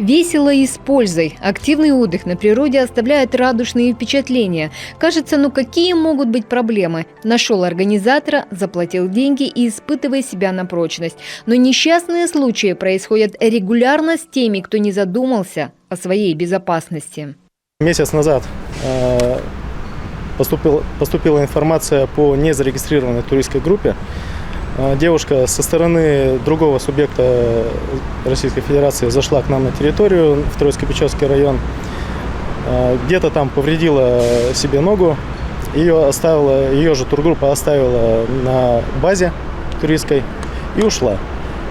Весело и с пользой. Активный отдых на природе оставляет радужные впечатления. Кажется, ну какие могут быть проблемы? Нашел организатора, заплатил деньги и испытывай себя на прочность. Но несчастные случаи происходят регулярно с теми, кто не задумался о своей безопасности. Месяц назад поступила информация по незарегистрированной туристской группе. Девушка со стороны другого субъекта Российской Федерации зашла к нам на территорию, в Троицко-Печерский район. Где-то там повредила себе ногу. Ее же тургруппа оставила на базе туристской и ушла.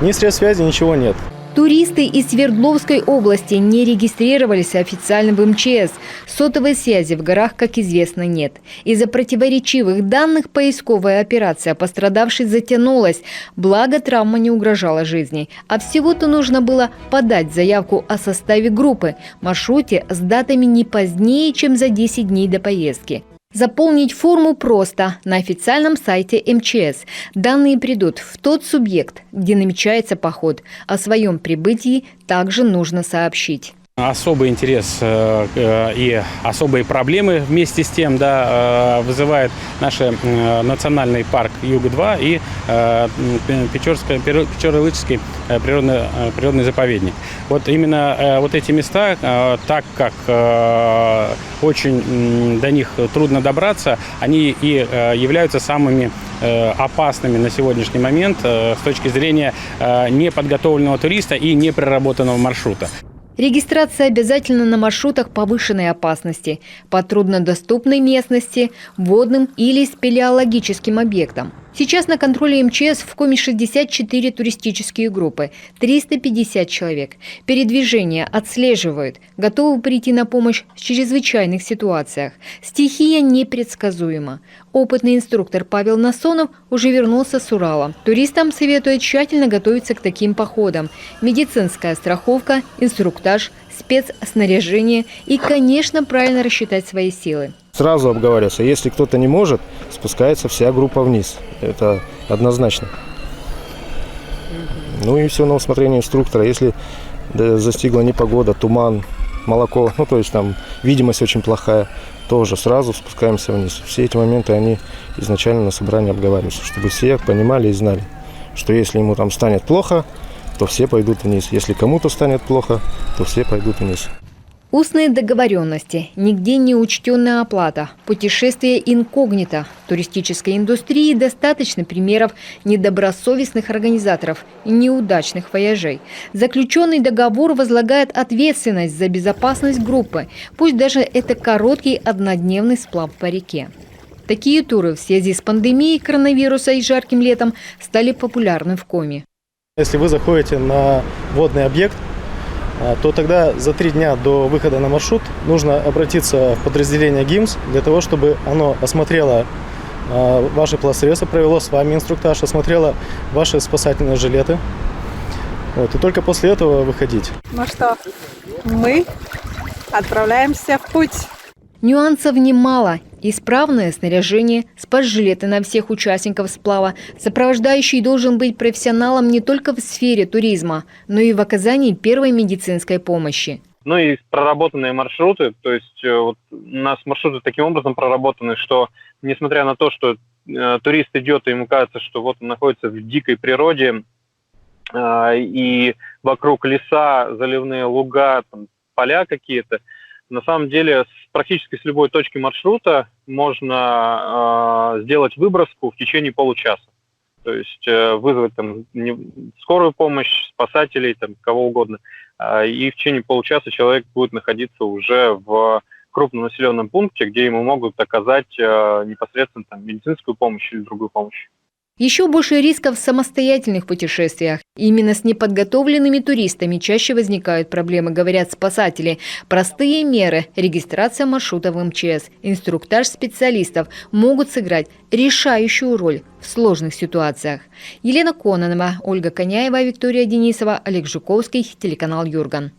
Ни средств связи, ничего нет. Туристы из Свердловской области не регистрировались официально в МЧС. Сотовой связи в горах, как известно, нет. Из-за противоречивых данных поисковая операция пострадавшей затянулась. Благо, травма не угрожала жизни. А всего-то нужно было подать заявку о составе группы, маршруте с датами не позднее, чем за 10 дней до поездки. Заполнить форму просто на официальном сайте МЧС. Данные придут в тот субъект, где намечается поход. О своем прибытии также нужно сообщить. Особый интерес и особые проблемы вместе с тем вызывает наш национальный парк Юг-2 и Печорно-Лычский природный заповедник. Вот именно вот эти места, так как очень до них трудно добраться, они и являются самыми опасными на сегодняшний момент с точки зрения неподготовленного туриста и непроработанного маршрута. Регистрация обязательна на маршрутах повышенной опасности, по труднодоступной местности, водным или спелеологическим объектам. Сейчас на контроле МЧС в Коми 64 туристические группы, 350 человек. Передвижение отслеживают, готовы прийти на помощь в чрезвычайных ситуациях. Стихия непредсказуема. Опытный инструктор Павел Насонов уже вернулся с Урала. Туристам советуют тщательно готовиться к таким походам. Медицинская страховка, инструктаж, спецснаряжение и, конечно, правильно рассчитать свои силы. Сразу обговаривается, если кто-то не может, спускается вся группа вниз. Это однозначно. Ну и все на усмотрение инструктора. Если застигла непогода, туман, молоко, то есть там видимость очень плохая, тоже сразу спускаемся вниз. Все эти моменты, они изначально на собрании обговариваются, чтобы все понимали и знали, что если ему там станет плохо, то все пойдут вниз. Если кому-то станет плохо, то все пойдут вниз. Устные договоренности, нигде не учтенная оплата, путешествие инкогнито. В туристической индустрии достаточно примеров недобросовестных организаторов и неудачных вояжей. Заключенный договор возлагает ответственность за безопасность группы, пусть даже это короткий однодневный сплав по реке. Такие туры в связи с пандемией коронавируса и жарким летом стали популярны в Коми. Если вы заходите на водный объект, то тогда за 3 дня до выхода на маршрут нужно обратиться в подразделение ГИМС для того, чтобы оно осмотрело ваши плавсредства, провело с вами инструктаж, осмотрело ваши спасательные жилеты. И только после этого выходить. Ну что, мы отправляемся в путь. Нюансов немало. Исправное снаряжение, спас-жилеты на всех участников сплава. Сопровождающий должен быть профессионалом не только в сфере туризма, но и в оказании первой медицинской помощи. Ну и проработанные маршруты, то есть вот у нас маршруты таким образом проработаны, что несмотря на то, что турист идет, и ему кажется, что вот он находится в дикой природе, и вокруг леса, заливные луга, там, поля какие-то, на самом деле практически с любой точки маршрута можно сделать выброску в течение получаса. То есть вызвать там скорую помощь, спасателей, там, кого угодно. И в течение получаса человек будет находиться уже в крупном населенном пункте, где ему могут оказать непосредственно там, медицинскую помощь или другую помощь. Еще больше рисков в самостоятельных путешествиях. Именно с неподготовленными туристами чаще возникают проблемы, говорят спасатели. Простые меры – регистрация маршрута в МЧС, инструктаж специалистов могут сыграть решающую роль в сложных ситуациях. Елена Кононова, Ольга Коняева, Виктория Денисова, Олег Жуковский, телеканал Юрган.